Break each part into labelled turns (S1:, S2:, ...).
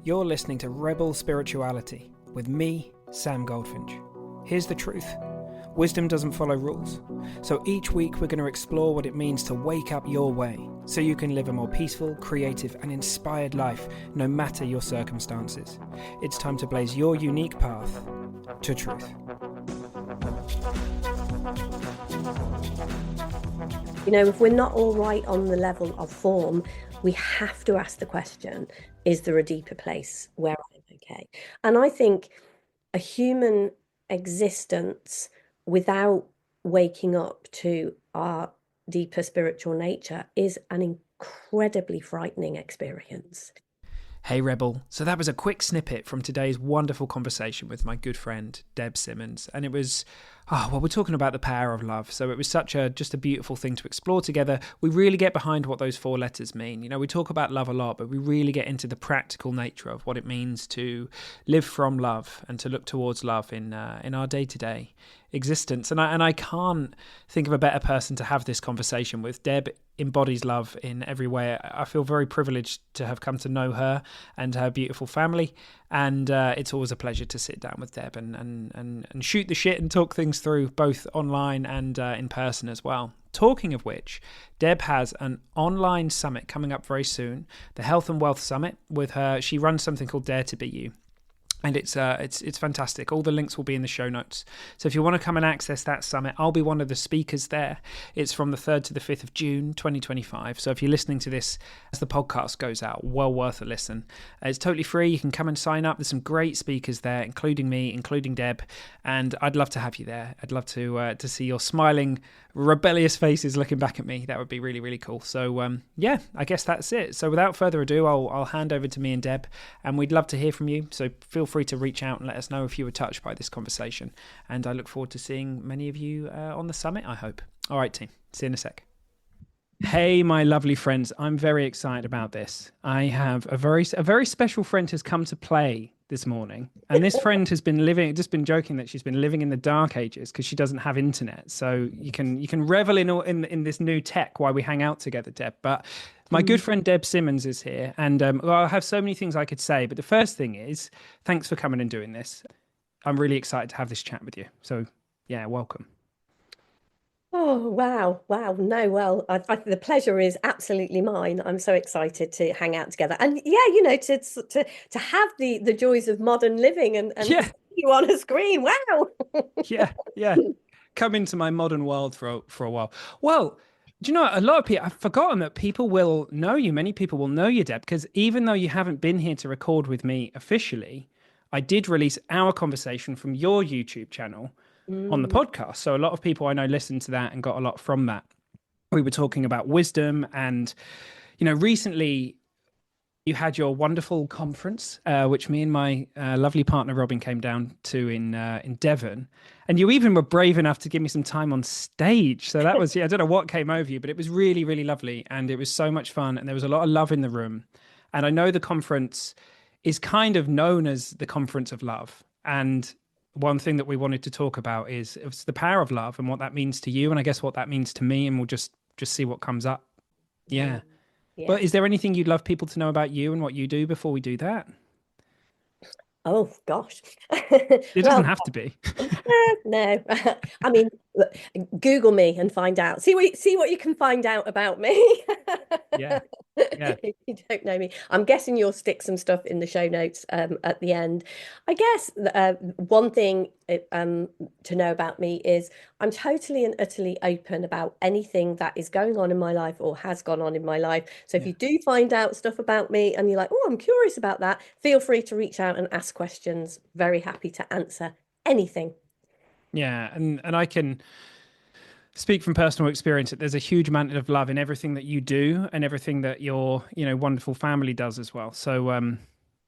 S1: You're listening to Rebel Spirituality with me, Sam Goldfinch. Here's the truth. Wisdom doesn't follow rules. So each week we're going to explore what it means to wake up your way so you can live a more peaceful, creative and inspired life no matter your circumstances. It's time to blaze your unique path to truth.
S2: You know, if we're not all right on the level of form, we have to ask the question, is there a deeper place where I'm okay? And I think a human existence without waking up to our deeper spiritual nature is an incredibly frightening experience.
S1: Hey Rebel, so that was a quick snippet from today's wonderful conversation with my good friend Deb Simmons, and it was, we're talking about the power of love, so it was just a beautiful thing to explore together. We really get behind what those four letters mean. You know, we talk about love a lot, but we really get into the practical nature of what it means to live from love and to look towards love in our day-to-day existence. And I can't think of a better person to have this conversation with. Deb embodies love in every way. I feel very privileged to have come to know her and her beautiful family, and it's always a pleasure to sit down with Deb and shoot the shit and talk things through, both online and in person as well. Talking of which, Deb has an online summit coming up very soon, the Health and Wealth Summit with her. She runs something called Dare to Be You. And it's fantastic. All the links will be in the show notes. So if you want to come and access that summit, I'll be one of the speakers there. It's from the 3rd to the 5th of June, 2025. So if you're listening to this as the podcast goes out, well worth a listen. It's totally free. You can come and sign up. There's some great speakers there, including me, including Deb. And I'd love to have you there. I'd love to see your smiling, rebellious faces looking back at me. That would be really, really cool. So I guess that's it. So without further ado, I'll hand over to me and Deb, and we'd love to hear from you. So feel free to reach out and let us know if you were touched by this conversation. And I look forward to seeing many of you on the summit, I hope. All right, team. See you in a sec. Hey, my lovely friends. I'm very excited about this. I have a very special friend has come to play this morning. And this friend has been joking that she's been living in the dark ages because she doesn't have internet. So you can revel in this new tech while we hang out together, Deb. But my good friend Deb Simmons is here, and I have so many things I could say. But the first thing is, thanks for coming and doing this. I'm really excited to have this chat with you. So, yeah, welcome.
S2: Oh, wow. No, well, the pleasure is absolutely mine. I'm so excited to hang out together. And yeah, you know, to have the joys of modern living and see you on a screen. Wow.
S1: Yeah. Come into my modern world for a while. Well, do you know, a lot of people, I've forgotten that people will know you. Many people will know you, Deb, because even though you haven't been here to record with me officially, I did release our conversation from your YouTube channel on the podcast. So a lot of people I know listened to that and got a lot from that. We were talking about wisdom, and, you know, recently you had your wonderful conference, which me and my lovely partner Robin came down to in Devon, and you even were brave enough to give me some time on stage. So that was, I don't know what came over you, but it was really, really lovely, and it was so much fun, and there was a lot of love in the room. And I know the conference is kind of known as the Conference of Love, and one thing that we wanted to talk about is the power of love and what that means to you, and I guess what that means to me, and we'll just see what comes up. Yeah. But is there anything you'd love people to know about you and what you do before we do that?
S2: Oh gosh.
S1: It doesn't have to be.
S2: No. I mean, look, Google me and find out. See what you can find out about me.
S1: Yeah.
S2: If you don't know me, I'm guessing you'll stick some stuff in the show notes at the end. I guess one thing to know about me is I'm totally and utterly open about anything that is going on in my life or has gone on in my life. So if you do find out stuff about me and you're like, oh, I'm curious about that, feel free to reach out and ask questions. Very happy to answer anything.
S1: Yeah, and I can speak from personal experience that there's a huge amount of love in everything that you do and everything that your, you know, wonderful family does as well. So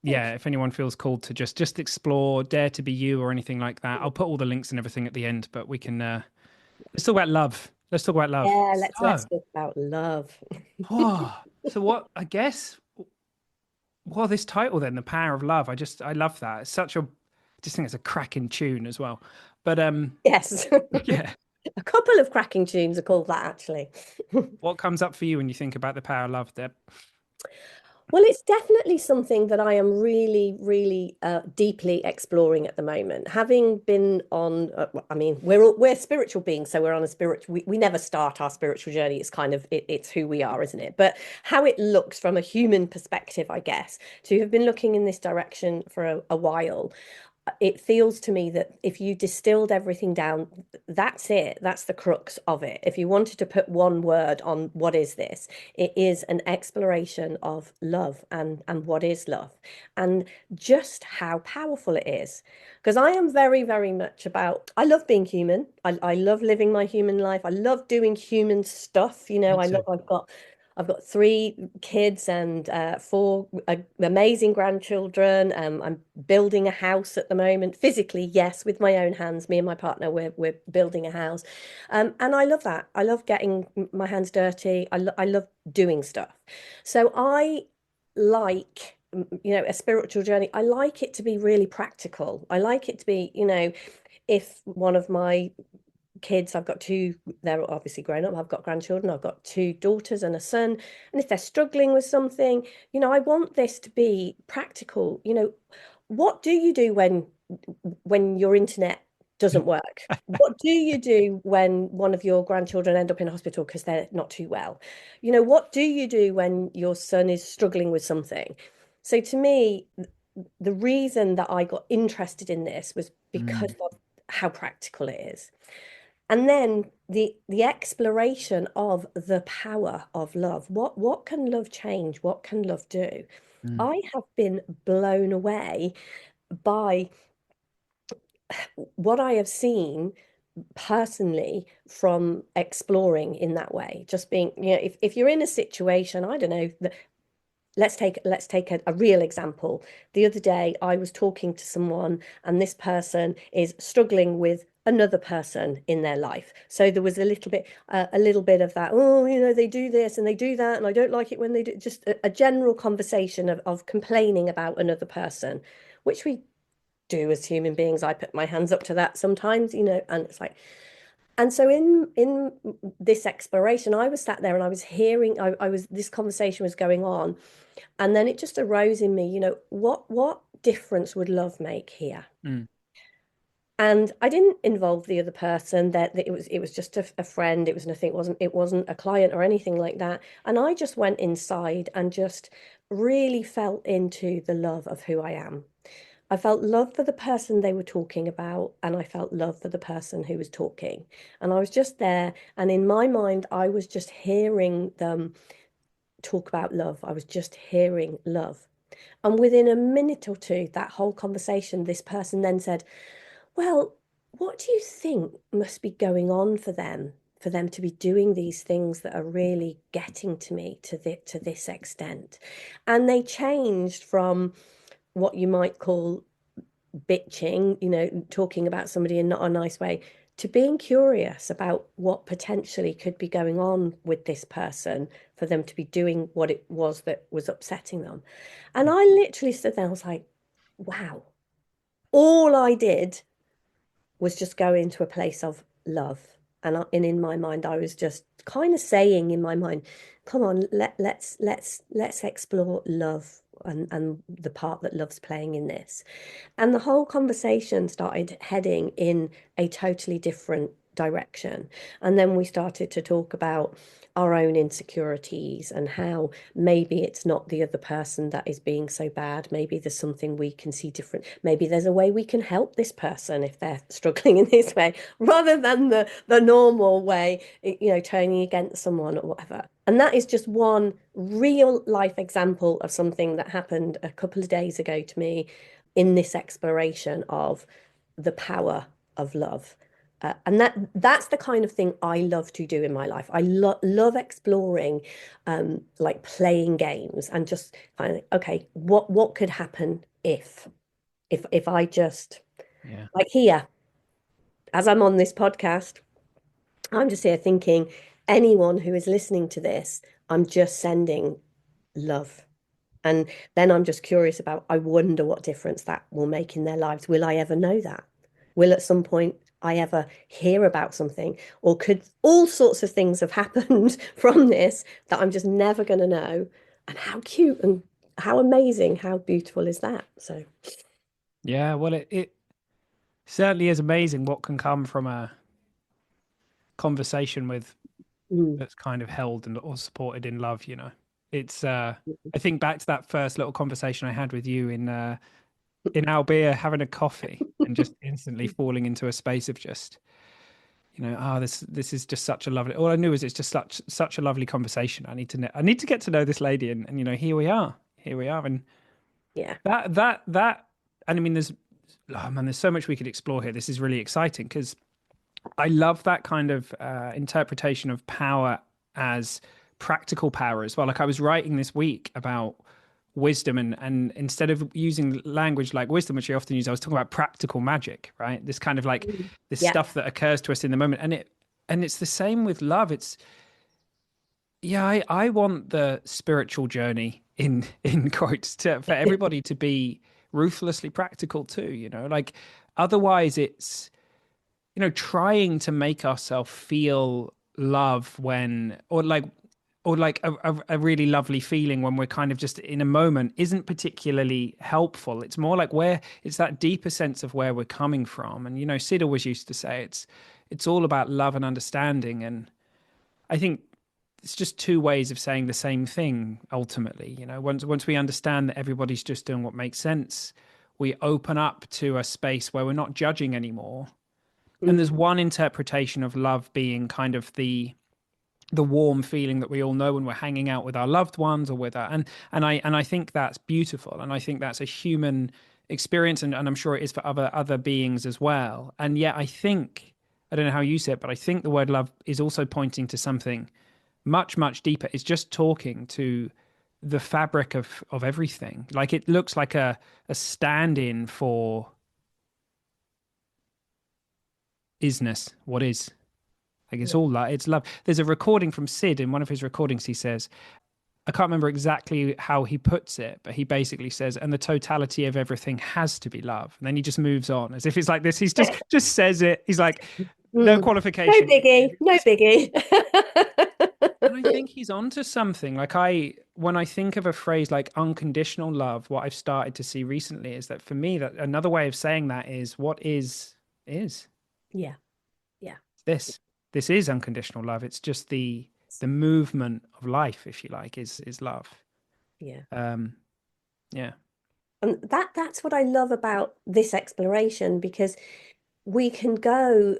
S1: if anyone feels called to just explore, Dare to Be You or anything like that, I'll put all the links and everything at the end, but we can let's talk about love.
S2: Yeah, let's talk about love.
S1: So what, I guess, well, this title then, The Power of Love, I love that. It's I just think it's a cracking tune as well. But
S2: yes.
S1: Yeah.
S2: A couple of cracking tunes are called that, actually.
S1: What comes up for you when you think about the power of love, Deb?
S2: Well, it's definitely something that I am really, really deeply exploring at the moment. Having been on, I mean, we're spiritual beings, so we're on a spiritual. We never start our spiritual journey. It's kind of it's who we are, isn't it? But how it looks from a human perspective, I guess, to have been looking in this direction for a while, it feels to me that if you distilled everything down, that's it. That's the crux of it. If you wanted to put one word on what is this, it is an exploration of love and what is love and just how powerful it is. Because I am very, very much about, I love being human. I love living my human life. I love doing human stuff.
S1: Me
S2: I love,
S1: too.
S2: I've got three kids and four amazing grandchildren. I'm building a house at the moment, physically, yes, with my own hands. Me and my partner, we're building a house, and I love that. I love getting my hands dirty. I love doing stuff. So I like, a spiritual journey. I like it to be really practical. I like it to be, if one of my kids, I've got two, they're obviously grown up, I've got grandchildren, I've got two daughters and a son, and if they're struggling with something, I want this to be practical. What do you do when your internet doesn't work? What do you do when one of your grandchildren end up in hospital because they're not too well? What do you do when your son is struggling with something? So to me, the reason that I got interested in this was because
S1: Mm,
S2: of how practical it is. And then the exploration of the power of love. What can love change? What can love do?
S1: mm,
S2: I have been blown away by what I have seen personally from exploring in that way. Just being, if you're in a situation, I don't know, let's take a real example. The other day, I was talking to someone, and this person is struggling with another person in their life. So there was a little bit of that. Oh, they do this and they do that, and I don't like it when they do. Just a general conversation of complaining about another person, which we do as human beings. I put my hands up to that sometimes, and it's like. And so in this exploration, I was sat there and I was hearing, I was this conversation was going on, and then it just arose in me, what difference would love make here?
S1: mm,
S2: And I didn't involve the other person, that it was just a friend. It was nothing, it wasn't a client or anything like that. And I just went inside and just really felt into the love of who I am. I felt love for the person they were talking about, and I felt love for the person who was talking. And I was just there, and in my mind, I was just hearing them talk about love. I was just hearing love. And within a minute or two, that whole conversation, this person then said, well, what do you think must be going on for them to be doing these things that are really getting to me to this extent? And they changed from what you might call bitching, talking about somebody in not a nice way, to being curious about what potentially could be going on with this person for them to be doing what it was that was upsetting them. And I literally stood there, I was like, wow, all I did was just go into a place of love. And in my mind, I was just kind of saying in my mind, come on, let's explore love and the part that love's playing in this. And the whole conversation started heading in a totally different direction. And then we started to talk about our own insecurities and how maybe it's not the other person that is being so bad. Maybe there's something we can see different. Maybe there's a way we can help this person if they're struggling in this way, rather than the normal way, turning against someone or whatever. And that is just one real life example of something that happened a couple of days ago to me in this exploration of the power of love. And that's the kind of thing I love to do in my life. I love exploring, like playing games and just kind of, okay, what could happen if I just,
S1: yeah.
S2: like here, as I'm on this podcast, I'm just here thinking, anyone who is listening to this, I'm just sending love. And then I'm just curious about, I wonder what difference that will make in their lives. Will I ever know that? Will at some point I ever hear about something? Or could all sorts of things have happened from this that I'm just never going to know? And how cute and how amazing, how beautiful is that? So,
S1: Yeah, well, it certainly is amazing what can come from a conversation with
S2: mm,
S1: that's kind of held and or supported in love, you know. It's I think back to that first little conversation I had with you in Albia having a coffee and just instantly falling into a space of just, you know, this is just such a lovely, all I knew is it's just such a lovely conversation. I need to get to know this lady, and you know, here we are. And
S2: yeah.
S1: that and I mean there's, oh man, there's so much we could explore here. This is really exciting because I love that kind of interpretation of power as practical power as well. Like I was writing this week about wisdom, and instead of using language like wisdom, which I often use, I was talking about practical magic, right? This kind of like
S2: Mm.
S1: this
S2: Yeah.
S1: stuff that occurs to us in the moment. And it's the same with love. It's, yeah, I want the spiritual journey in quotes for everybody to be ruthlessly practical too, you know, like otherwise it's, you know, trying to make ourselves feel love when, or like a really lovely feeling when we're kind of just in a moment isn't particularly helpful. It's more like where it's that deeper sense of where we're coming from. And, you know, Sid always used to say it's all about love and understanding. And I think it's just two ways of saying the same thing ultimately. You know, once we understand that everybody's just doing what makes sense, we open up to a space where we're not judging anymore. And there's
S2: Mm.
S1: one interpretation of love being kind of the warm feeling that we all know when we're hanging out with our loved ones or with our, and I think that's beautiful, and I think that's a human experience, and I'm sure it is for other beings as well. And yet I think, I don't know how you say it, but I think the word love is also pointing to something much deeper. It's just talking to the fabric of everything. Like it looks like a stand-in for isness, what is. Like it's
S2: Yeah.
S1: all like it's love. There's a recording from Sid in one of his recordings. He says, I can't remember exactly how he puts it, but he basically says, and the totality of everything has to be love. And then he just moves on as if it's like this. He's just says it. He's like, no
S2: Mm. No
S1: qualification
S2: biggie,
S1: needed.
S2: no biggie.
S1: And I think he's onto something. Like when I think of a phrase like unconditional love, what I've started to see recently is that for me, that another way of saying that is what is
S2: Yeah, yeah,
S1: this. This is unconditional love. It's just the movement of life, if you like, is love.
S2: yeah.
S1: Um, yeah.
S2: And that's what I love about this exploration because we can go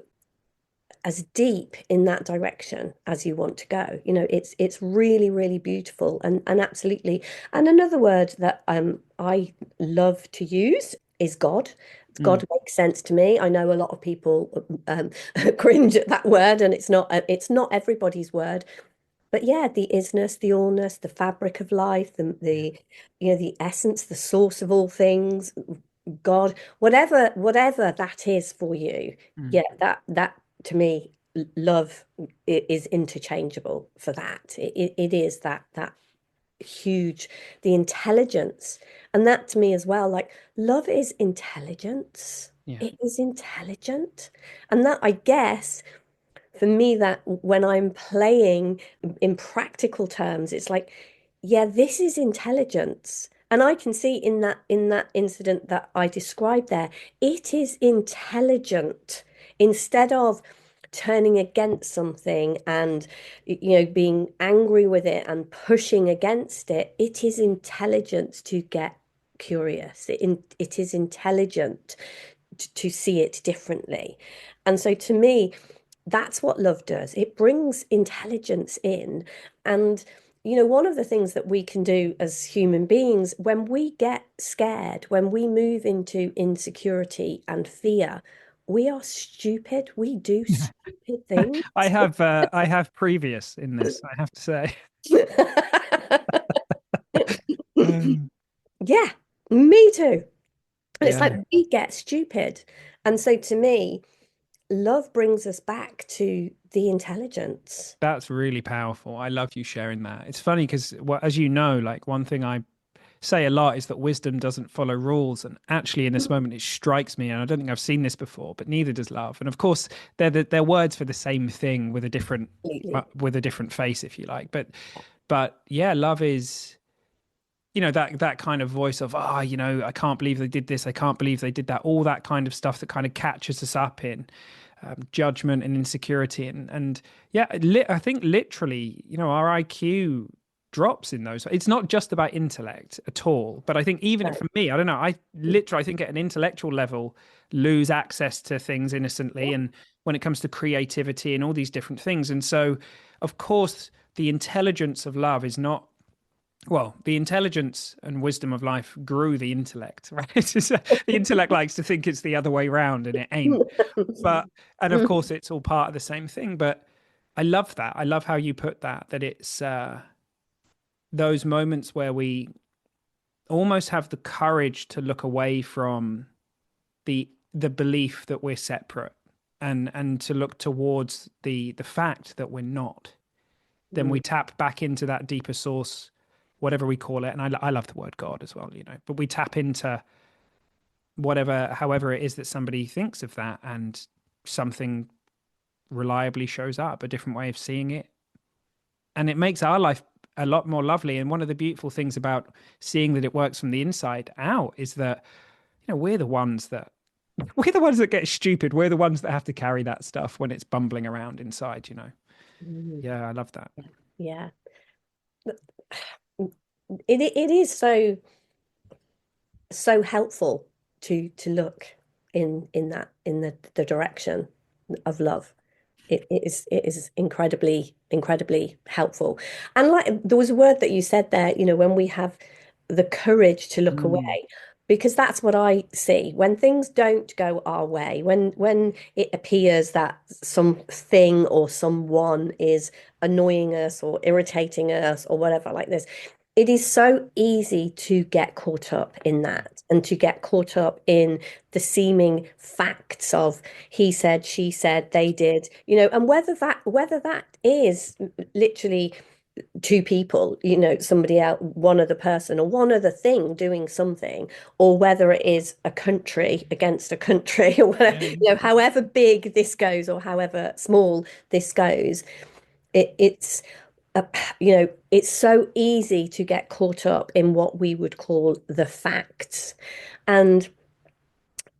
S2: as deep in that direction as you want to go. You know, it's really, really beautiful and absolutely. And another word that I love to use is God.
S1: Mm,
S2: God makes sense to me. I know a lot of people cringe at that word, and it's not everybody's word. But yeah, the isness, the allness, the fabric of life,
S1: yeah.
S2: the you know, the essence, the source of all things, God, whatever that is for you.
S1: Mm,
S2: Yeah, that to me, love is interchangeable for that. It is that huge, the intelligence, and that to me as well, like love is intelligence.
S1: yeah.
S2: It is intelligent, and that I guess for me that when I'm playing in practical terms, it's like, yeah, this is intelligence. And I can see in that incident that I described there, it is intelligent instead of turning against something and being angry with it and pushing against it. It is intelligence to get curious. It is intelligent to see it differently. And so to me, that's what love does. It brings intelligence in. And, one of the things that we can do as human beings when we get scared, when we move into insecurity and fear, we are stupid. We do stupid things.
S1: I have previous in this, I have to say. Um,
S2: Yeah, me too. And it's like
S1: yeah,
S2: we get stupid. And so to me, love brings us back to the intelligence.
S1: that's really powerful. I love you sharing that. It's funny because, well, as you know, like one thing I say a lot is that wisdom doesn't follow rules. And actually, in this moment, it strikes me, and I don't think I've seen this before, but neither does love. And of course, they're words for the same thing
S2: Absolutely.
S1: with a different face, if you like. But yeah, love is. that kind of voice of, I can't believe they did this, I can't believe they did that, all that kind of stuff that kind of catches us up in judgment and insecurity, and yeah, I think literally, our IQ drops in those. It's not just about intellect at all, but I think even
S2: No.
S1: for me, I don't know, I think at an intellectual level lose access to things innocently, and when it comes to creativity and all these different things. And so of course the intelligence of love is not, well, the intelligence and wisdom of life grew the intellect, right? The intellect likes to think it's the other way around, and it ain't. But, and of course, it's all part of the same thing. But I love that. I love how you put that, that it's those moments where we almost have the courage to look away from the belief that we're separate, and to look towards the fact that we're not. Then we tap back into that deeper source, whatever we call it. And I love the word God as well, but we tap into however it is that somebody thinks of that, and something reliably shows up, a different way of seeing it. And it makes our life a lot more lovely. And one of the beautiful things about seeing that it works from the inside out is that, we're the ones that get stupid. We're the ones that have to carry that stuff when it's bumbling around inside. Yeah, I love that.
S2: Yeah. It is so helpful to look in the direction of love. It is incredibly helpful. And like there was a word that you said there, when we have the courage to look
S1: Mm.
S2: away, because that's what I see when things don't go our way, when it appears that something or someone is annoying us or irritating us or whatever like this. It is so easy to get caught up in that, and to get caught up in the seeming facts of he said, she said, they did, and whether that is literally two people, somebody else, one other person or one other thing doing something, or whether it is a country against a country or whatever,
S1: Yeah,
S2: however big this goes or however small this goes, it's uh, it's so easy to get caught up in what we would call the facts. And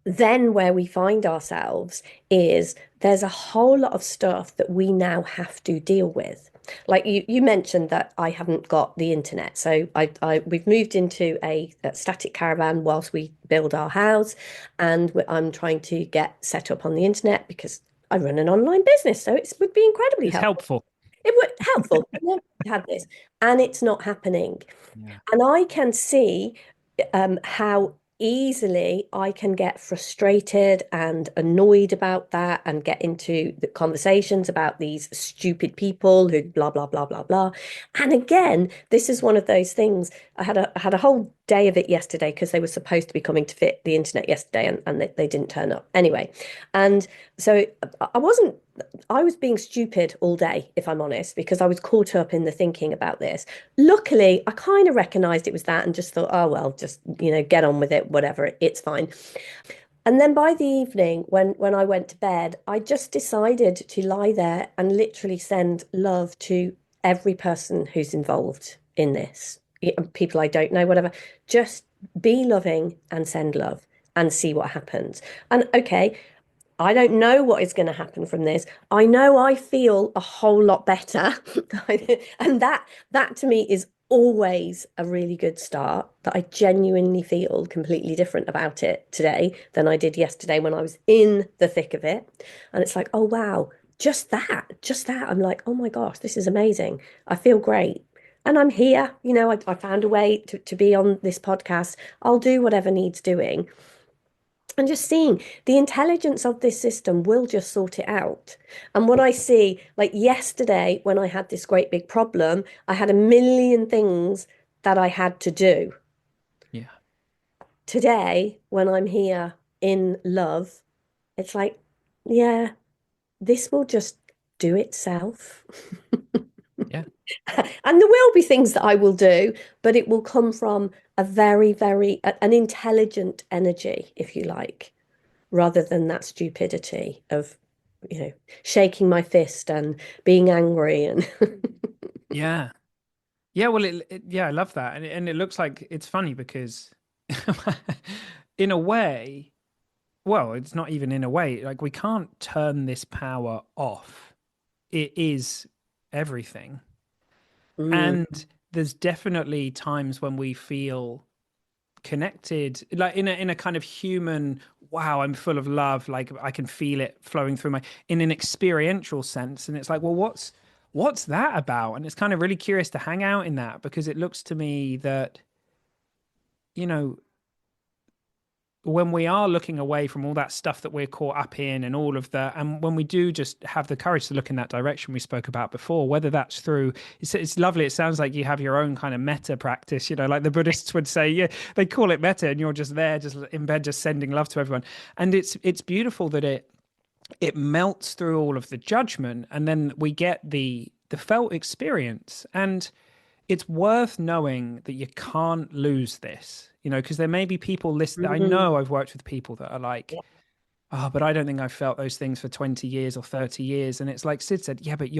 S2: then where we find ourselves is there's a whole lot of stuff that we now have to deal with. Like you mentioned that I haven't got the internet. So we've moved into a static caravan whilst we build our house, and I'm trying to get set up on the internet because I run an online business. So it would be incredibly
S1: it's
S2: helpful.
S1: helpful.
S2: It would helpful. Had this, and it's not happening.
S1: Yeah.
S2: And I can see how easily I can get frustrated and annoyed about that, and get into the conversations about these stupid people who blah blah blah blah blah. And again, this is one of those things. I had a whole day of it yesterday because they were supposed to be coming to fit the internet yesterday, and they didn't turn up anyway. And so I was being stupid all day, if I'm honest, because I was caught up in the thinking about this. Luckily, I kind of recognized it was that and just thought, oh, well, just, get on with it, whatever, it's fine. And then by the evening, when I went to bed, I just decided to lie there and literally send love to every person who's involved in this. People I don't know, whatever. Just be loving and send love and see what happens. And okay, I don't know what is going to happen from this. I know I feel a whole lot better. And that to me is always a really good start, that I genuinely feel completely different about it today than I did yesterday when I was in the thick of it. And it's like, oh wow, just that. I'm like, oh my gosh, this is amazing. I feel great. And I'm here, I found a way to be on this podcast. I'll do whatever needs doing, and just seeing the intelligence of this system will just sort it out. And what I see, like yesterday, when I had this great big problem, I had a million things that I had to do.
S1: Yeah.
S2: Today, when I'm here in love, it's like, yeah, this will just do itself.
S1: Yeah.
S2: And there will be things that I will do, but it will come from a an intelligent energy, if you like, rather than that stupidity of, shaking my fist and being angry and
S1: Yeah. Yeah, well, yeah, I love that, and it looks like it's funny because, in a way, well, it's not even in a way. Like we can't turn this power off. It is everything,
S2: Mm,
S1: and there's definitely times when we feel connected, like in a kind of human. Wow, I'm full of love. Like I can feel it flowing through my in an experiential sense, and it's like, well, what's that about? And it's kind of really curious to hang out in that because it looks to me that you know, when we are looking away from all that stuff that we're caught up in and all of the, and when we do just have the courage to look in that direction we spoke about before, whether that's through, it's lovely. It sounds like you have your own kind of metta practice, like the Buddhists would say, yeah, they call it metta and you're just there, just in bed, just sending love to everyone. And it's beautiful that it melts through all of the judgment and then we get the felt experience. And it's worth knowing that you can't lose this, because there may be people list. I
S2: mm,
S1: know I've worked with people that are like,
S2: yeah,
S1: oh, but I don't think I've felt those things for 20 years or 30 years. And it's like Sid said, yeah, but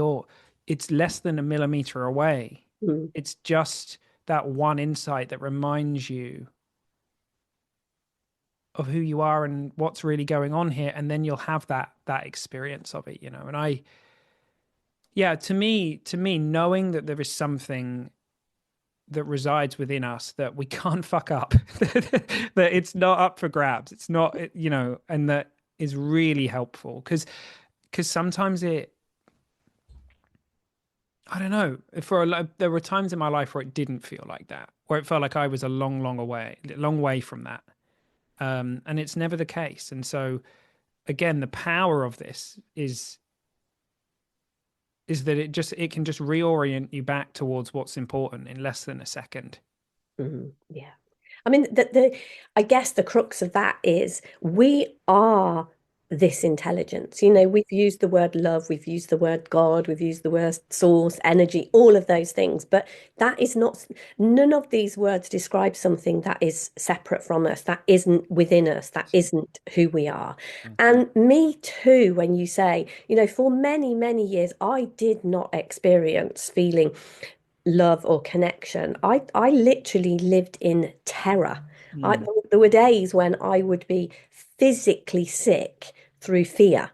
S1: it's less than a millimeter away.
S2: mm,
S1: It's just that one insight that reminds you of who you are and what's really going on here. And then you'll have that experience of it. And yeah, to me, knowing that there is something that resides within us that we can't fuck up, that it's not up for grabs, it's not, and that is really helpful because sometimes I don't know, there were times in my life where it didn't feel like that, where it felt like I was a long way from that, and it's never the case. And so again, the power of this is that it can just reorient you back towards what's important in less than a second.
S2: yeah. I mean, I guess the crux of that is we are this intelligence. We've used the word love, we've used the word God, we've used the word source, energy, all of those things. But that is not, none of these words describe something that is separate from us, that isn't within us, that isn't who we are. And me too, when you say, for many, many years, I did not experience feeling love or connection. I literally lived in terror.
S1: Mm,
S2: There were days when I would be physically sick through fear.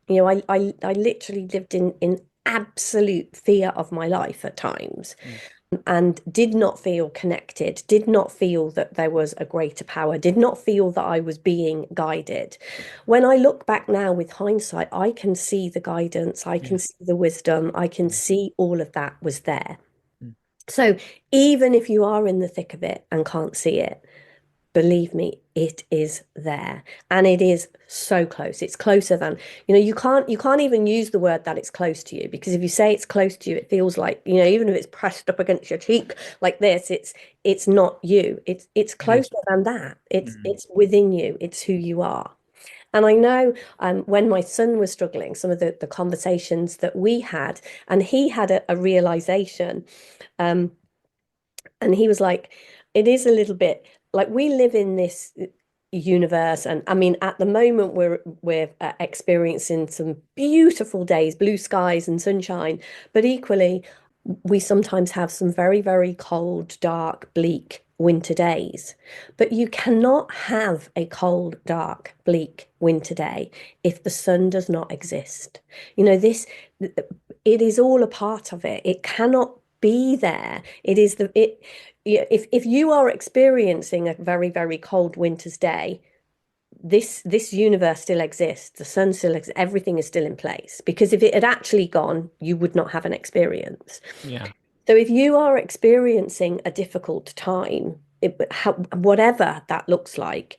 S2: I literally lived in absolute fear of my life at times
S1: mm,
S2: and did not feel connected, did not feel that there was a greater power, did not feel that I was being guided. When I look back now with hindsight, I can see the guidance, I can
S1: yeah.
S2: see the wisdom, I can
S1: Mm,
S2: see all of that was there.
S1: mm,
S2: So even if you are in the thick of it and can't see it, believe me, it is there. And it is so close. It's closer than, you can't even use the word that it's close to you, because if you say it's close to you, it feels like, even if it's pressed up against your cheek like this, it's not you. It's
S1: it is.
S2: closer than that. It's
S1: Mm,
S2: it's within you. It's who you are. And I know when my son was struggling, some of the conversations that we had, and he had a realization. Um, and he was like, it is a little bit like we live in this universe. And I mean, at the moment, we're experiencing some beautiful days, blue skies and sunshine. But equally, we sometimes have some very, very cold, dark, bleak winter days. But you cannot have a cold, dark, bleak winter day if the sun does not exist. This, it is all a part of it. It cannot be there. It is the it yeah, if you are experiencing a very, very cold winter's day, this universe still exists. The sun still exists. Everything is still in place. Because if it had actually gone, you would not have an experience.
S1: yeah.
S2: So if you are experiencing a difficult time, whatever that looks like,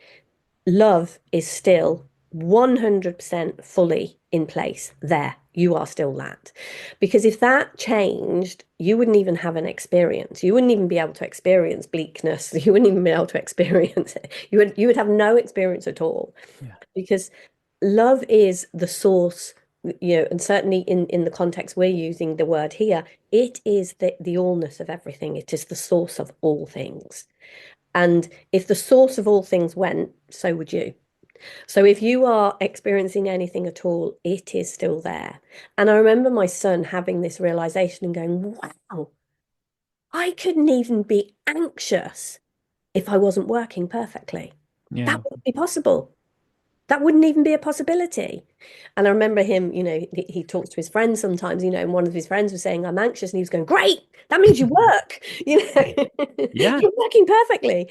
S2: love is still 100% fully in place there. You are still that. Because if that changed, you wouldn't even have an experience. You wouldn't even be able to experience bleakness. You wouldn't even be able to experience it. You would have no experience at all.
S1: Yeah.
S2: Because love is the source, and certainly in the context we're using the word here, it is the allness of everything. It is the source of all things. And if the source of all things went, so would you. So if you are experiencing anything at all, it is still there. And I remember my son having this realization and going, wow, I couldn't even be anxious if I wasn't working perfectly. That
S1: Yeah.
S2: wouldn't be possible. That wouldn't even be a possibility. And I remember him, he talks to his friends sometimes, and one of his friends was saying, I'm anxious. And he was going, great, that means you work,
S1: Yeah.
S2: you're working perfectly.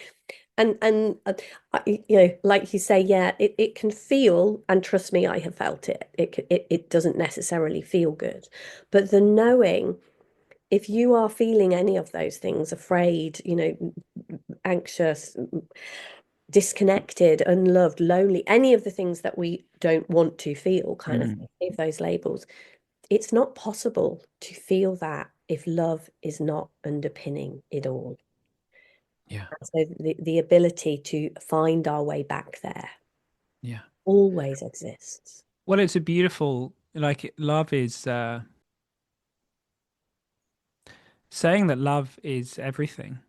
S2: Like you say, yeah, it can feel, and trust me, I have felt it. It doesn't necessarily feel good. But the knowing, if you are feeling any of those things, afraid, anxious, disconnected, unloved, lonely, any of the things that we don't want to feel, kind of
S1: Mm.
S2: give those labels. It's not possible to feel that if love is not underpinning it all.
S1: Yeah.
S2: So the ability to find our way back there
S1: Yeah.
S2: always exists.
S1: Well, it's a beautiful, like, love is saying that love is everything,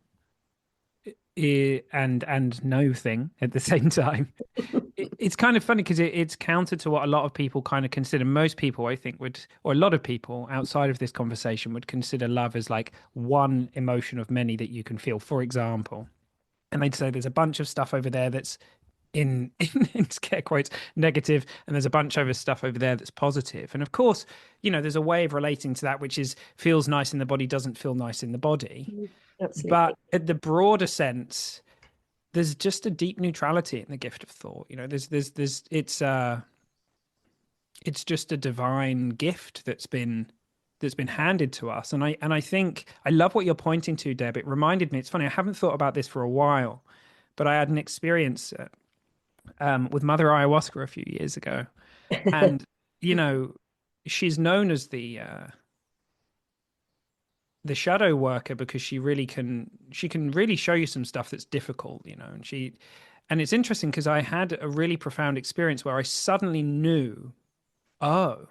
S1: and no thing at the same time. It's kind of funny because it's counter to what a lot of people kind of consider. Most people, I think, would, or a lot of people outside of this conversation would consider love as like one emotion of many that you can feel, for example. And they'd say there's a bunch of stuff over there that's in scare quotes negative, and there's a bunch of stuff over there that's positive. And of course, there's a way of relating to that, which is feels nice in the body, doesn't feel nice in the body.
S2: Absolutely.
S1: But at the broader sense, there's just a deep neutrality in the gift of thought. There's it's just a divine gift that's been handed to us. And I think I love what you're pointing to, Deb. It reminded me, it's funny, I haven't thought about this for a while, but I had an experience with Mother Ayahuasca a few years ago. And, you know, she's known as the shadow worker because she can really show you some stuff that's difficult, and it's interesting because I had a really profound experience where I suddenly knew, oh,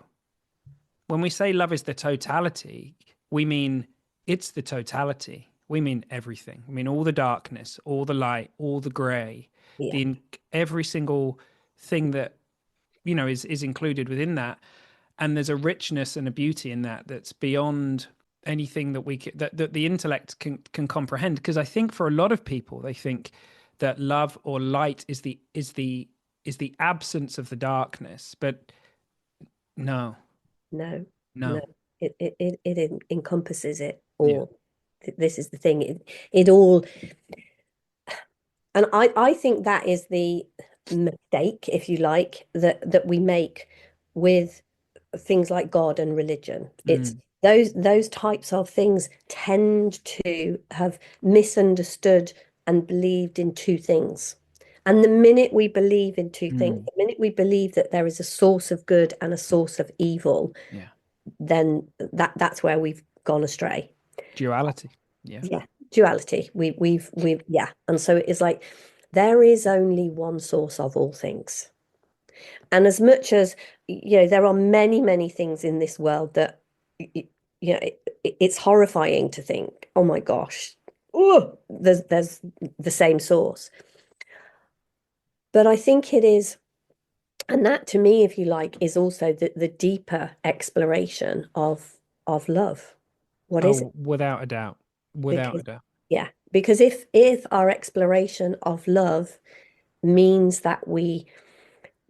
S1: when we say love is the totality, we mean it's the totality. We mean everything. We mean all the darkness, all the light, all the gray,
S2: Yeah.
S1: the every single thing that is included within that. And there's a richness and a beauty in that that's beyond anything that that the intellect can comprehend. Because I think for a lot of people, they think that love or light is the absence of the darkness, but no,
S2: No, no.
S1: no.
S2: It encompasses it
S1: Yeah.
S2: all. This is the thing. It all, and I think that is the mistake, if you like, that we make with things like God and religion. It's
S1: Mm,
S2: those types of things tend to have misunderstood and believed in two things. And the minute we believe in two things,
S1: mm,
S2: the minute we believe that there is a source of good and a source of evil,
S1: yeah.
S2: then that's where we've gone astray.
S1: Duality. Yeah.
S2: Yeah, duality. We've yeah. And so it is like there is only one source of all things. And as much as there are many, many things in this world that it's horrifying to think, oh my gosh, oh, there's the same source. But I think it is, and that to me, if you like, is also the deeper exploration of love. What is it?
S1: Oh, without a doubt. Without
S2: Because
S1: a doubt.
S2: yeah, because if our exploration of love means that we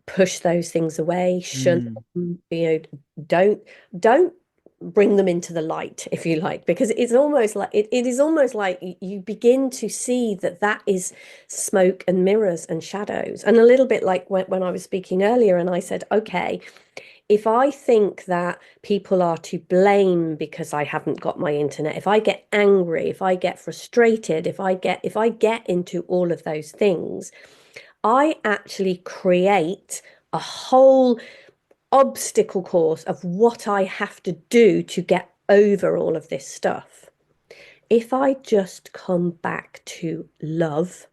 S2: push those things away, shun
S1: Mm,
S2: them, don't don't bring them into the light, if you like, because it's almost like it is almost like you begin to see that is smoke and mirrors and shadows. And a little bit like when I was speaking earlier and I said, okay, if I think that people are to blame because I haven't got my internet, if I get angry, if I get frustrated, if I get into all of those things, I actually create a whole obstacle course of what I have to do to get over all of this stuff. If I just come back to love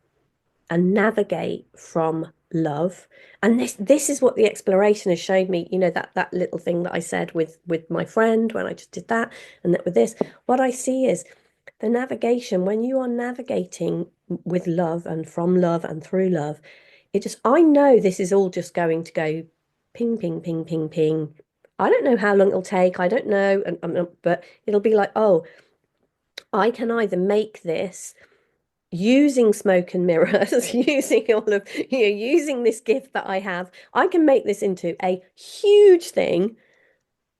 S2: and navigate from love, and this is what the exploration has showed me, that little thing that I said with my friend when I just did that, and that with this, what I see is the navigation. When you are navigating with love and from love and through love, I know this is all just going to go ping, ping, ping, ping, ping. I don't know how long it'll take. I don't know. But it'll be like, oh, I can either make this using smoke and mirrors, using all of, using this gift that I have, I can make this into a huge thing,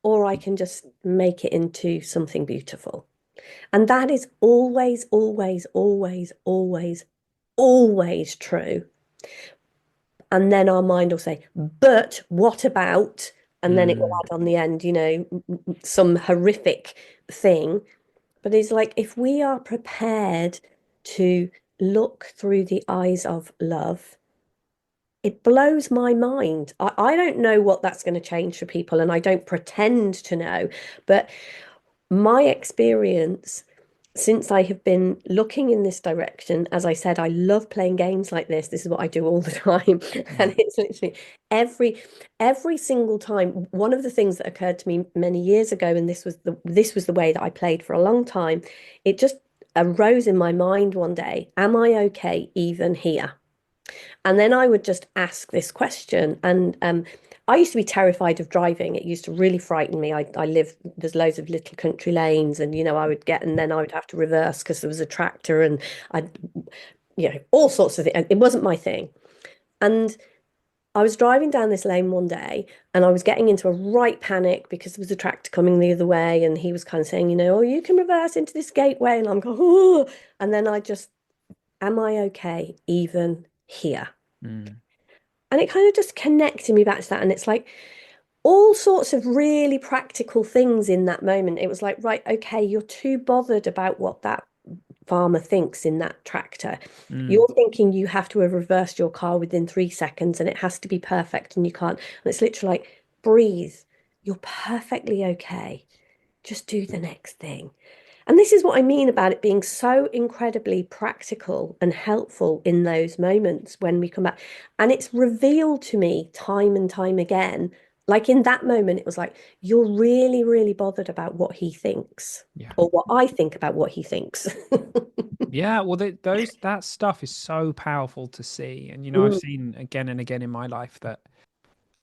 S2: or I can just make it into something beautiful. And that is always, always, always, always, always true. And then our mind will say, but what about? And then it will
S1: Mm,
S2: add on the end, some horrific thing. But it's like if we are prepared to look through the eyes of love, it blows my mind. I don't know what that's going to change for people, and I don't pretend to know. But my experience since I have been looking in this direction, as I said, I love playing games like this. This is what I do all the time.
S1: mm,
S2: And it's literally every every single time. One of the things that occurred to me many years ago, and this was the way that I played for a long time, it just arose in my mind one day, am I okay even here? And then I would just ask this question. And I used to be terrified of driving. It used to really frighten me. I live, there's loads of little country lanes, and, I would get, and then I would have to reverse because there was a tractor, and all sorts of things. It wasn't my thing. And I was driving down this lane one day, and I was getting into a right panic because there was a tractor coming the other way. And he was kind of saying, oh, you can reverse into this gateway. And I'm going, oh. And then am I okay even here?
S1: mm.
S2: And it kind of just connected me back to that. And it's like all sorts of really practical things in that moment. It was like, right, okay, you're too bothered about what that farmer thinks in that tractor.
S1: Mm.
S2: You're thinking you have to have reversed your car within 3 seconds and it has to be perfect and you can't. And it's literally like, breathe. You're perfectly okay. Just do the next thing. And this is what I mean about it being so incredibly practical and helpful in those moments when we come back. And it's revealed to me time and time again. Like in that moment, it was like, you're really, really bothered about what he thinks,
S1: Yeah.
S2: or what I think about what he thinks.
S1: Yeah, well, that stuff is so powerful to see, and I've
S2: Mm,
S1: seen again and again in my life that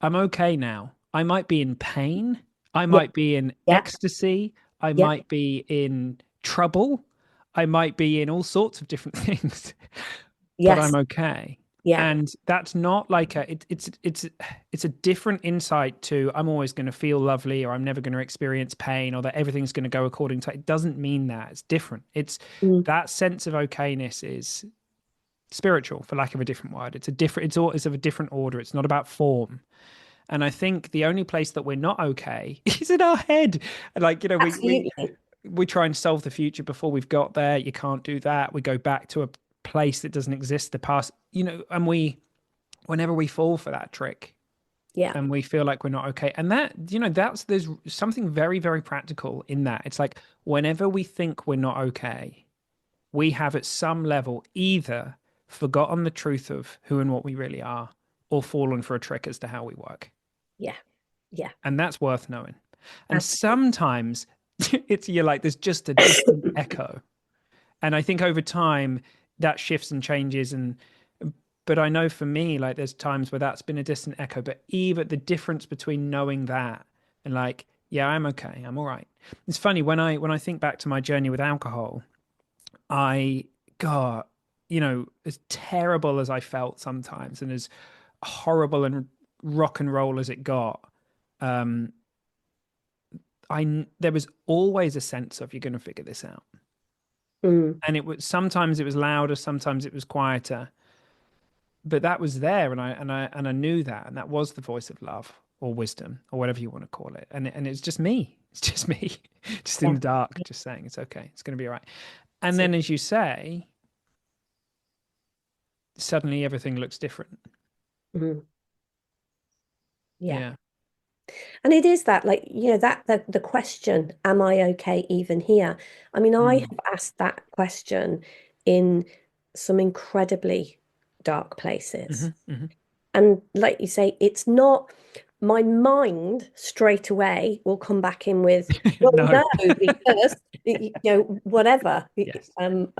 S1: I'm okay now. I might be in pain, I
S2: yeah,
S1: might be in
S2: yeah,
S1: ecstasy, I
S2: yeah,
S1: might be in trouble, I might be in all sorts of different things, but I'm
S2: yes,
S1: okay.
S2: yeah,
S1: And that's not like it's a different insight to I'm always going to feel lovely or I'm never going to experience pain or that everything's going to go according to it doesn't mean that. It's different. It's
S2: mm,
S1: that sense of okayness is spiritual, for lack of a different word. It's of a different order. It's not about form. And I think the only place that we're not okay is in our head. Like,
S2: absolutely.
S1: we try and solve the future before we've got there. You can't do that. We go back to a place that doesn't exist, the past, and whenever we fall for that trick
S2: Yeah,
S1: and we feel like we're not okay. And that, there's something very, very practical in that. It's like whenever we think we're not okay, we have at some level either forgotten the truth of who and what we really are or fallen for a trick as to how we work.
S2: yeah, yeah,
S1: And that's worth knowing. And
S2: absolutely.
S1: sometimes you're like, there's just a distant echo. And I think over time that shifts and changes. But I know for me, like there's times where that's been a distant echo. But even the difference between knowing that and like, yeah, I'm okay, I'm all right. It's funny when I think back to my journey with alcohol, I got, as terrible as I felt sometimes and as horrible and rock and roll as it got, um, there was always a sense of you're going to figure this out.
S2: Mm,
S1: And sometimes it was louder, sometimes it was quieter, but that was there, and I knew that, and that was the voice of love or wisdom or whatever you want to call it, and it's just me. It's just me, just in
S2: yeah,
S1: the dark, just saying it's okay, it's going to be all right. And then,
S2: absolutely.
S1: as you say, suddenly everything looks different.
S2: Mm, yeah.
S1: Yeah.
S2: And it is that, like, that the question, am I okay even here? I mean, I
S1: Mm.
S2: have asked that question in some incredibly dark places.
S1: Hmm. Hmm.
S2: And like you say, it's not my mind straight away will come back in with, well,
S1: No.
S2: no, because whatever.
S1: Yes.
S2: Um,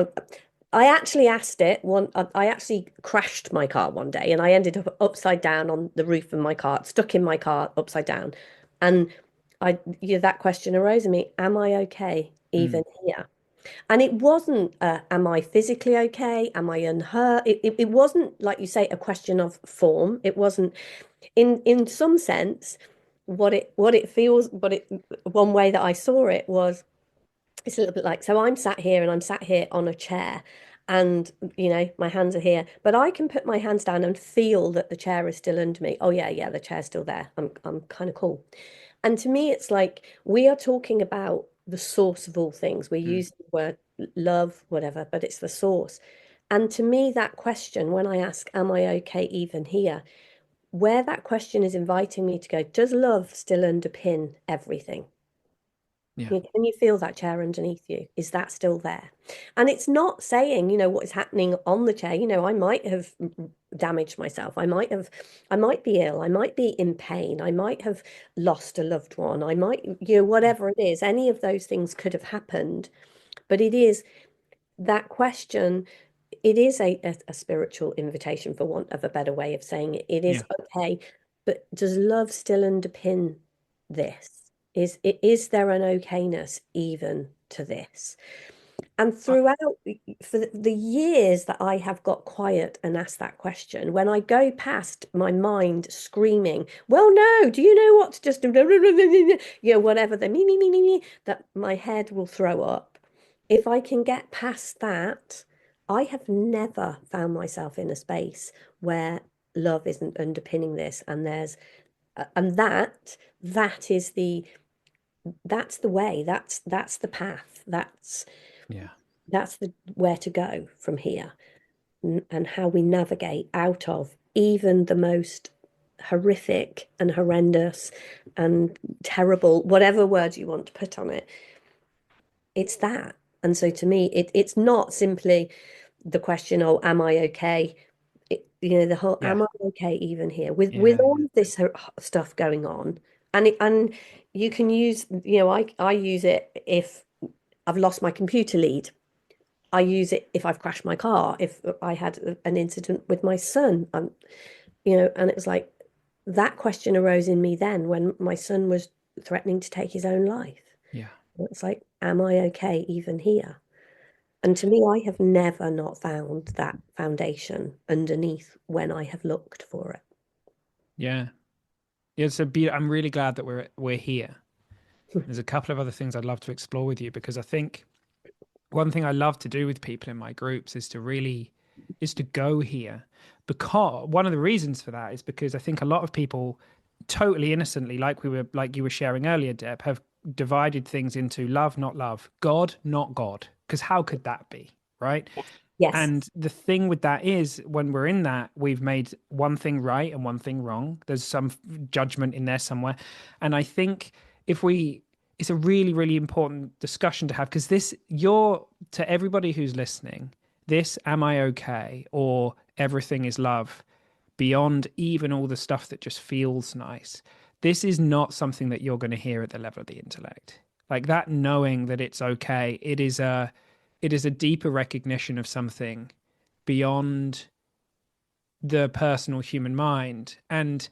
S2: I actually asked it one. I actually crashed my car one day, and I ended up upside down on the roof of my car, stuck in my car upside down. And that question arose in me: am I okay
S1: Mm.
S2: even here? And it wasn't, am I physically okay? Am I unhurt? It wasn't, like you say, a question of form. It wasn't, in some sense, what it feels, one way that I saw it was, it's a little bit like, so I'm sat here and I'm sat here on a chair and, my hands are here, but I can put my hands down and feel that the chair is still under me. Oh yeah, yeah, the chair's still there. I'm kind of cool. And to me, it's like we are talking about the source of all things. We
S1: Mm.
S2: use the word love, whatever, but it's the source. And to me, that question, when I ask, am I okay even here? Where that question is inviting me to go, does love still underpin everything?
S1: Yeah.
S2: Can you feel that chair underneath you? Is that still there? And it's not saying, what is happening on the chair. I might have damaged myself. I might be ill. I might be in pain. I might have lost a loved one. I might, whatever it is, any of those things could have happened. But it is that question, it is a spiritual invitation, for want of a better way of saying it. It is
S1: Yeah.
S2: okay, but does love still underpin this? Is there an okayness even to this? And
S1: I,
S2: throughout, for the years that I have got quiet and asked that question, when I go past my mind screaming, well, no, do you know what's just, whatever the me, that my head will throw up. If I can get past that, I have never found myself in a space where love isn't underpinning this. And and that is that's the way, that's the path,
S1: yeah.
S2: that's the where to go from here, and how we navigate out of even the most horrific and horrendous and terrible, whatever words you want to put on it. It's that. And so to me, it's not simply the question, oh, am I okay? The whole,
S1: Yeah.
S2: am I okay even here with
S1: Yeah.
S2: all
S1: Yeah.
S2: of this stuff going on? And you can use, I use it if I've lost my computer lead. I use it if I've crashed my car, if I had an incident with my son. And it was like that question arose in me then when my son was threatening to take his own life.
S1: Yeah.
S2: It's like, am I okay even here? And to me, I have never not found that foundation underneath when I have looked for it.
S1: Yeah. I'm really glad that we're here. There's a couple of other things I'd love to explore with you because I think one thing I love to do with people in my groups is to go here, because one of the reasons for that is because I think a lot of people totally innocently, like you were sharing earlier, Deb, have divided things into love, not love, God, not God, because how could that be, right?
S2: Yes.
S1: And the thing with that is, when we're in that, we've made one thing right and one thing wrong. There's some judgment in there somewhere. And I think if we, it's a really, really important discussion to have, because to everybody who's listening, this, am I okay? Or everything is love, beyond even all the stuff that just feels nice. This is not something that you're going to hear at the level of the intellect. Like that, knowing that it's okay, it is a deeper recognition of something beyond the personal human mind. And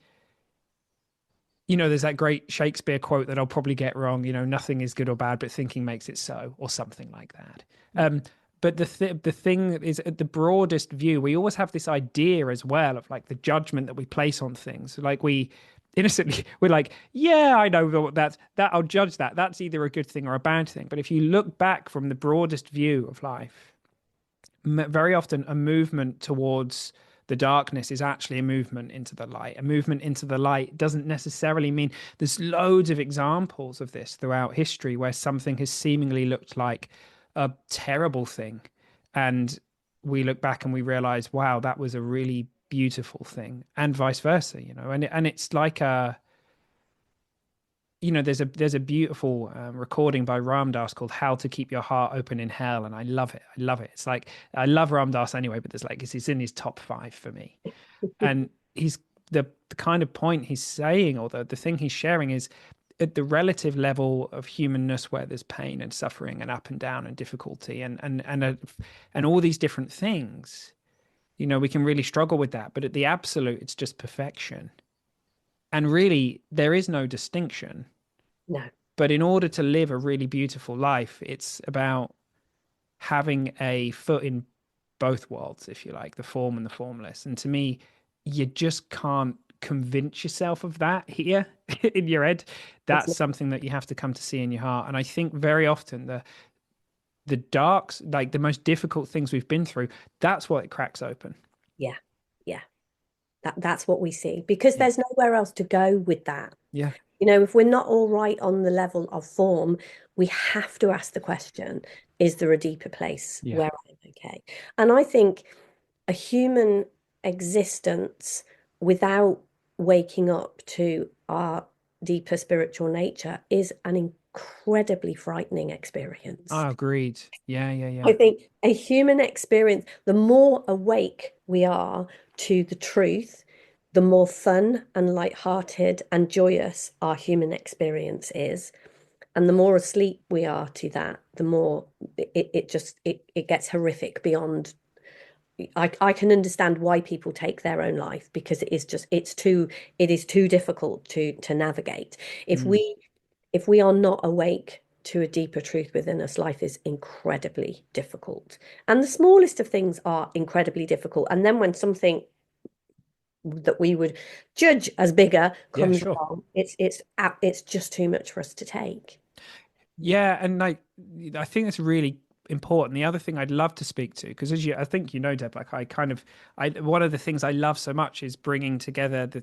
S1: there's that great Shakespeare quote that I'll probably get wrong, nothing is good or bad, but thinking makes it so, or something like that. But the thing is, at the broadest view, we always have this idea as well of like the judgment that we place on things. Like we innocently, we're like, yeah, I know that I'll judge that. That's either a good thing or a bad thing. But if you look back from the broadest view of life, very often a movement towards the darkness is actually a movement into the light. A movement into the light doesn't necessarily mean, there's loads of examples of this throughout history where something has seemingly looked like a terrible thing, and we look back and we realize, wow, that was a really beautiful thing, and vice versa. And it's like there's a beautiful recording by Ram Dass called "How to Keep Your Heart Open in Hell," and I love it. I love it. It's like, I love Ram Dass anyway, but there's like it's in his top 5 for me. And he's the kind of point he's saying, or the thing he's sharing, is at the relative level of humanness where there's pain and suffering and up and down and difficulty and all these different things. We can really struggle with that, but at the absolute, it's just perfection. And really, there is no distinction.
S2: No.
S1: But in order to live a really beautiful life, it's about having a foot in both worlds, if you like, the form and the formless. And to me, you just can't convince yourself of that here in your head.
S2: It's
S1: That's something that you have to come to see in your heart. And I think very often the darks, like the most difficult things we've been through, that's what it cracks open.
S2: yeah, yeah. That's what we see because
S1: Yeah.
S2: there's nowhere else to go with that.
S1: Yeah.
S2: If we're not all right on the level of form, we have to ask the question, is there a deeper place
S1: Yeah.
S2: where I'm okay? And I think a human existence without waking up to our deeper spiritual nature is an incredibly frightening experience.
S1: I agreed. Yeah. Yeah. Yeah.
S2: I think a human experience, the more awake we are to the truth, the more fun and light-hearted and joyous our human experience is. And the more asleep we are to that, the more it gets horrific beyond. I can understand why people take their own life because it is too difficult to navigate. If
S1: Mm.
S2: we if we are not awake to a deeper truth within us, life is incredibly difficult. And the smallest of things are incredibly difficult. And then when something that we would judge as bigger
S1: Yeah,
S2: comes
S1: sure.
S2: along, it's just too much for us to take.
S1: Yeah, and like I think that's really important. The other thing I'd love to speak to, because I think you know, Deb, like I one of the things I love so much is bringing together the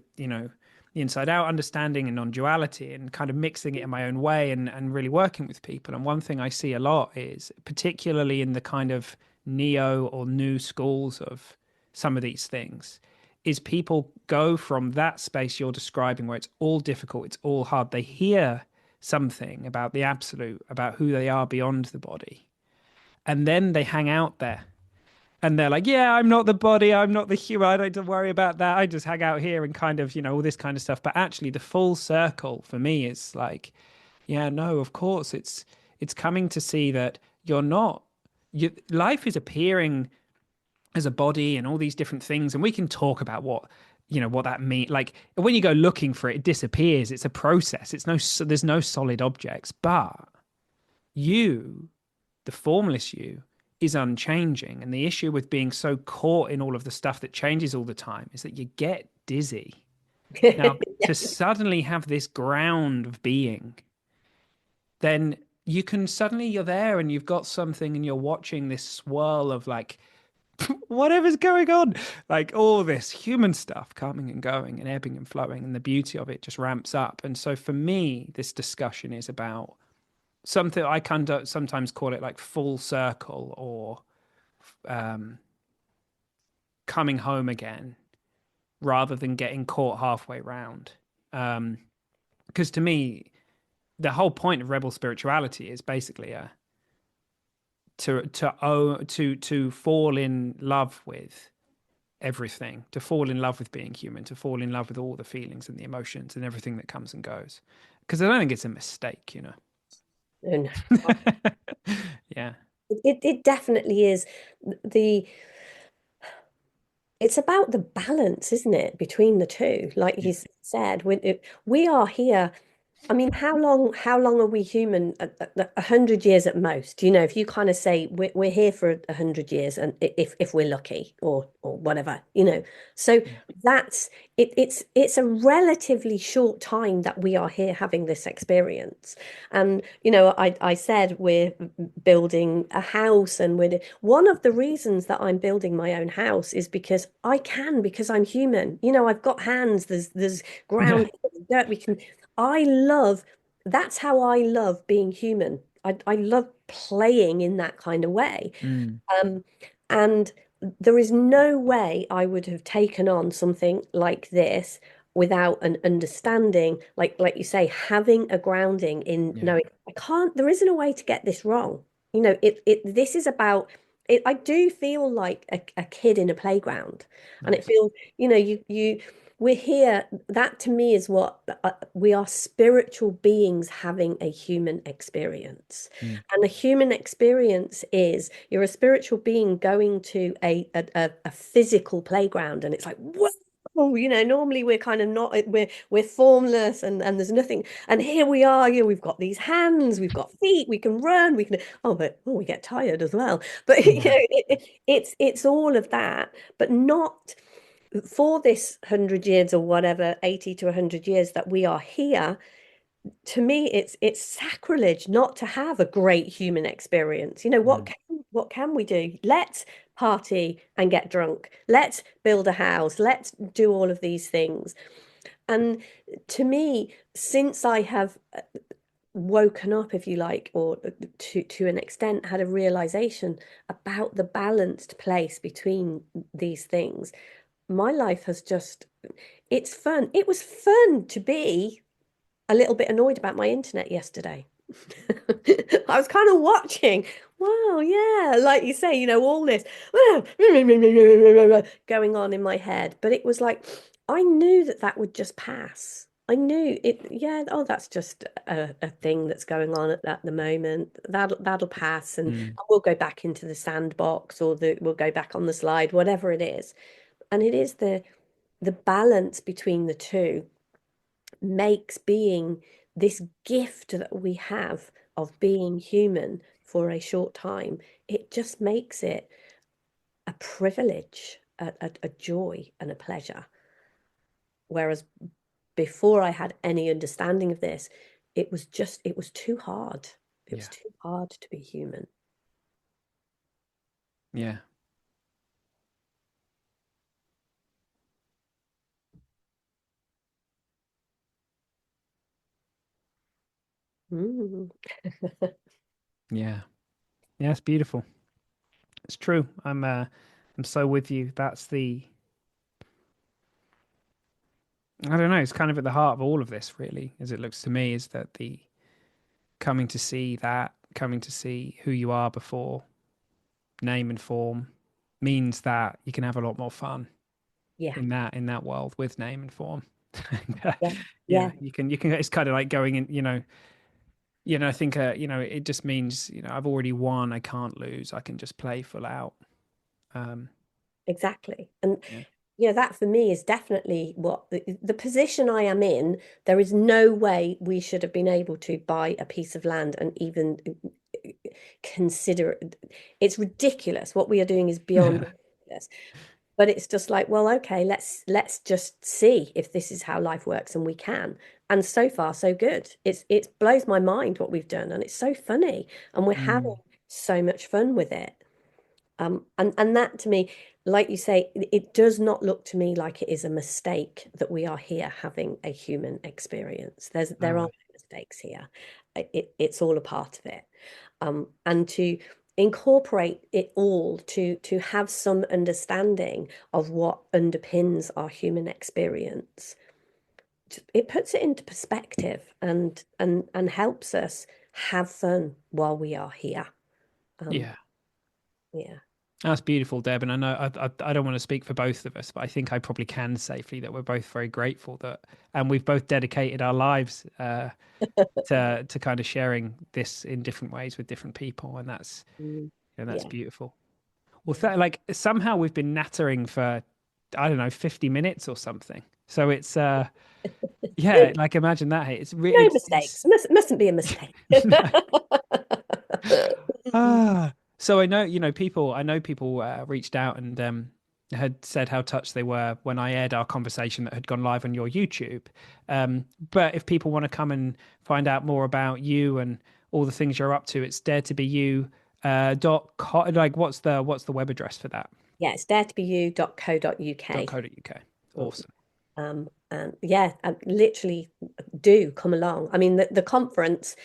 S1: inside out understanding and non-duality and kind of mixing it in my own way and really working with people. And one thing I see a lot is, particularly in the kind of neo or new schools of some of these things, is people go from that space you're describing where it's all difficult, it's all hard. They hear something about the absolute, about who they are beyond the body. And then they hang out there and they're like, yeah, I'm not the body, I'm not the human, I don't have to worry about that. I just hang out here and kind of, all this kind of stuff. But actually, the full circle for me is like, yeah, no, of course, it's coming to see that you're not. Life is appearing as a body and all these different things, and we can talk about what that means. Like when you go looking for it, it disappears. It's a process. There's no solid objects, but you, the formless you, is unchanging. And the issue with being so caught in all of the stuff that changes all the time is that you get dizzy. Now, to suddenly have this ground of being, then you're there and you've got something and you're watching this swirl of like whatever's going on, like all this human stuff coming and going and ebbing and flowing, and the beauty of it just ramps up. And so for me, this discussion is about something I kind of sometimes call it like full circle or um, coming home again rather than getting caught halfway round. Because to me, the whole point of rebel spirituality is basically to fall in love with everything, to fall in love with being human, to fall in love with all the feelings and the emotions and everything that comes and goes. Because I don't think it's a mistake.
S2: And
S1: Yeah.
S2: it definitely is the it's about the balance, isn't it, between the two? Like
S1: Yeah.
S2: you said, we are here. I mean, how long are we human? 100 years at most. If you kind of say we're here for 100 years, and if we're lucky, or whatever. So
S1: Yeah.
S2: that's it's a relatively short time that we are here having this experience. And I said we're building a house, and one of the reasons that I'm building my own house is because I can, because I'm human. I've got hands. There's ground, dirt. I love, that's how I love being human. I love playing in that kind of way.
S1: Mm.
S2: Um, and there is no way I would have taken on something like this without an understanding, like you say, having a grounding in
S1: Yeah.
S2: knowing there isn't a way to get this wrong. This is about it. I do feel like a kid in a playground, and it
S1: Nice.
S2: feels, we're here. That to me is what we are, spiritual beings having a human experience.
S1: Mm.
S2: And a human experience is you're a spiritual being going to a physical playground, and it's like, whoa, normally we're kind of not, we're formless, and there's nothing. And here we are, we've got these hands, we've got feet, we can run, we can, but we get tired as well. But
S1: Yeah.
S2: it's all of that, but not for this 100 years or whatever, 80 to 100 years that we are here. To me, it's sacrilege not to have a great human experience.
S1: Mm.
S2: What can we do? Let's party and get drunk. Let's build a house. Let's do all of these things. And to me, since I have woken up, if you like, or to an extent had a realization about the balanced place between these things, my life has just, it's fun. It was fun to be a little bit annoyed about my internet yesterday. I was kind of watching, wow, yeah, like you say, all this going on in my head. But it was like, I knew that would just pass. I knew it, yeah, oh, that's just a thing that's going on at the moment. That'll pass, and
S1: Mm.
S2: we'll go back into the sandbox, or we'll go back on the slide, whatever it is. And it is the balance between the two makes being this gift that we have of being human for a short time, it just makes it a privilege, a joy, and a pleasure. Whereas before I had any understanding of this, it was too hard. It was
S1: Yeah.
S2: too hard to be human.
S1: Yeah.
S2: Mm.
S1: Yeah. Yeah. It's beautiful. It's true. I'm so with you. That's I don't know, it's kind of at the heart of all of this, really, as it looks to me, is that the coming to see who you are before name and form means that you can have a lot more fun
S2: Yeah,
S1: in that world with name and form.
S2: yeah,
S1: Yeah,
S2: yeah,
S1: you can it's kind of like going in, I think it just means, I've already won, I can't lose, I can just play full out. Um
S2: exactly. And
S1: yeah.
S2: that for me is definitely what the position I am in. There is no way we should have been able to buy a piece of land and even consider it. It's ridiculous. What we are doing is beyond ridiculous. But it's just like, well, okay, let's just see if this is how life works, and we can. And so far, so good. It blows my mind what we've done, and it's so funny, and we're having
S1: Mm.
S2: so much fun with it. And that to me, like you say, it does not look to me like it is a mistake that we are here having a human experience. There are
S1: No.
S2: no mistakes here. It's all a part of it. And to incorporate it all, to have some understanding of what underpins our human experience, it puts it into perspective, and helps us have fun while we are here. Um,
S1: Yeah.
S2: yeah.
S1: That's beautiful, Deb. And I know I don't want to speak for both of us, but I think I probably can safely that we're both very grateful that, and we've both dedicated our lives to kind of sharing this in different ways with different people, and
S2: Mm,
S1: that's
S2: yeah.
S1: beautiful. Well,
S2: Yeah.
S1: like somehow we've been nattering for, I don't know, 50 minutes or something. So it's yeah, like imagine that. Hey, it's really
S2: No
S1: it's
S2: mistakes. Mustn't be a mistake.
S1: no. Ah, so I know people reached out and had said how touched they were when I aired our conversation that had gone live on your YouTube. But if people want to come and find out more about you and all the things you're up to, it's dare to be you like what's the web address for that?
S2: Yeah, it's dareToBeYou.co.uk.
S1: .co.uk. Awesome.
S2: And yeah, literally do come along. I mean, the conference,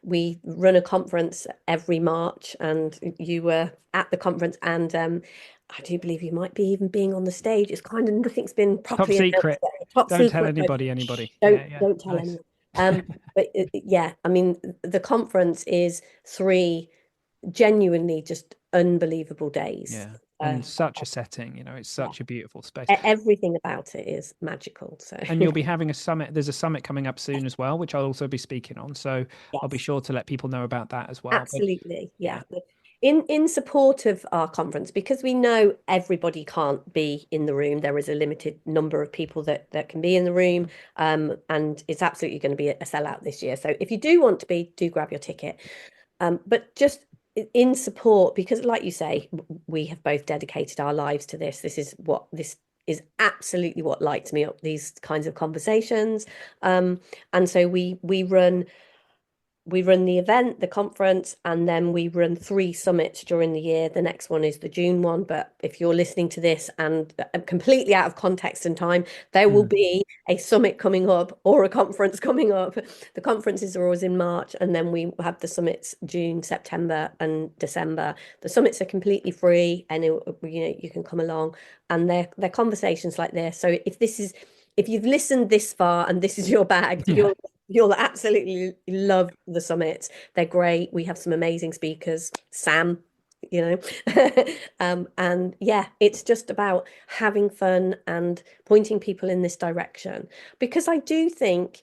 S2: we run a conference every March, and you were at the conference, and I do believe you might be even being on the stage. It's kind of nothing's been
S1: Top
S2: properly announced
S1: secret.
S2: yet. Top
S1: Don't tell
S2: secret. No,
S1: anybody.
S2: don't
S1: Yeah, yeah.
S2: don't tell
S1: Nice.
S2: anyone. But yeah, I mean, the conference is 3 genuinely just unbelievable days.
S1: Yeah.
S2: Uh,
S1: And such a setting, it's
S2: yeah,
S1: such a beautiful space.
S2: everything about it is magical. So
S1: And you'll be having a summit. There's a summit coming up soon as well, which I'll also be speaking on. So I'll be
S2: yes,
S1: sure to let people know about that as well. But
S2: absolutely,
S1: yeah,
S2: yeah. in support of our conference, because we know everybody can't be in the room. There is a limited number of people that can be in the room, and it's absolutely going to be a sellout this year. So if you do want to be, do grab your ticket. But just in support, because like you say, we have both dedicated our lives to this. This is absolutely what lights me up, these kinds of conversations. And so we run the event, the conference, and then we run 3 summits during the year. The next one is the June one. But if you're listening to this and completely out of context and time, there will be a summit coming up or a conference coming up. The conferences are always in March, and then we have the summits June, September, and December. The summits are completely free, and you can come along, and they're conversations like this. So if you've listened this far and this is your bag,
S1: Yeah.
S2: you'll absolutely love the summits. They're great. We have some amazing speakers, Sam, and yeah, it's just about having fun and pointing people in this direction, because I do think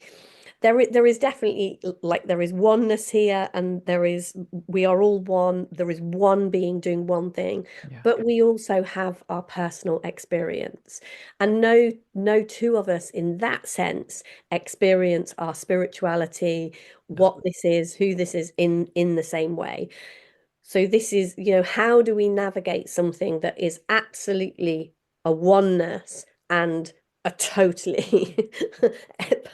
S2: there is definitely, like, there is oneness here, and we are all one. There is one being doing one thing,
S1: Yeah.
S2: but we also have our personal experience, and no two of us in that sense experience our spirituality, what this is, who this is, in the same way. So this is, how do we navigate something that is absolutely a oneness and a totally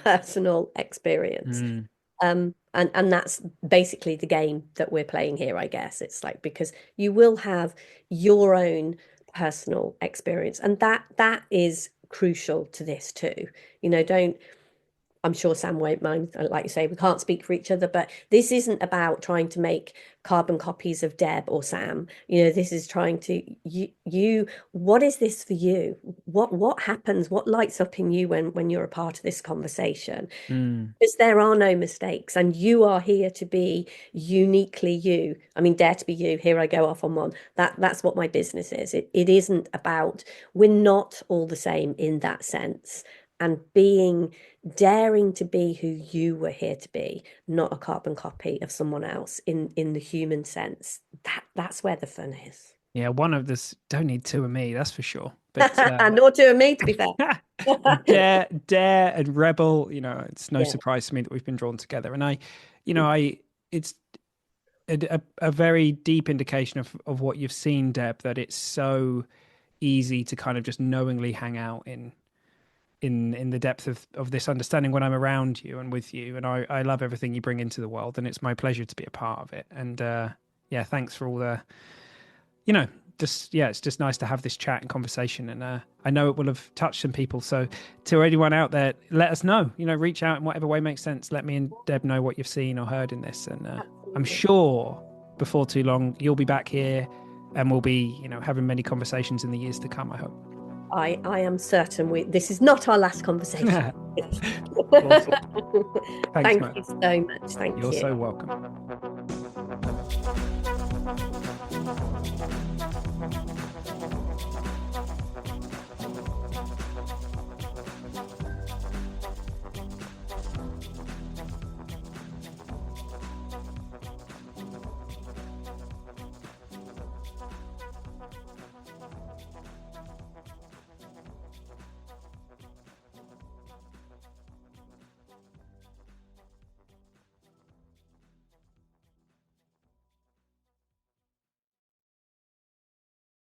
S2: personal experience?
S1: Mm.
S2: And that's basically the game that we're playing here, I guess. It's like, because you will have your own personal experience, and that is crucial to this too. Don't I'm sure Sam won't mind. Like you say, we can't speak for each other, but this isn't about trying to make carbon copies of Deb or Sam. This is trying to what is this for you? What happens? What lights up in you when you're a part of this conversation?
S1: Mm.
S2: Because there are no mistakes, and you are here to be uniquely you. I mean, dare to be you. Here I go off on one. That's what my business is. It isn't about, we're not all the same in that sense. And daring to be who you were here to be, not a carbon copy of someone else in the human sense. That's where the fun is.
S1: Yeah, one of this don't need 2 of me, that's for sure. But
S2: Nor two of me, to be fair.
S1: Dare and Rebel, it's no
S2: Yeah.
S1: surprise to me that we've been drawn together. And it's a very deep indication of what you've seen, Deb, that it's so easy to kind of just knowingly hang out in the depth of this understanding when I'm around you and with you. And I love everything you bring into the world, and it's my pleasure to be a part of it. And yeah, thanks for all the, it's just nice to have this chat and conversation. And I know it will have touched some people. So to anyone out there, let us know, reach out in whatever way makes sense. Let me and Deb know what you've seen or heard in this. And I'm sure before too long, you'll be back here, and we'll be, having many conversations in the years to come, I hope.
S2: I am certain this is not our last conversation.
S1: Awesome. Thanks,
S2: Thank
S1: man.
S2: you so much. Thank you.
S1: You're so welcome.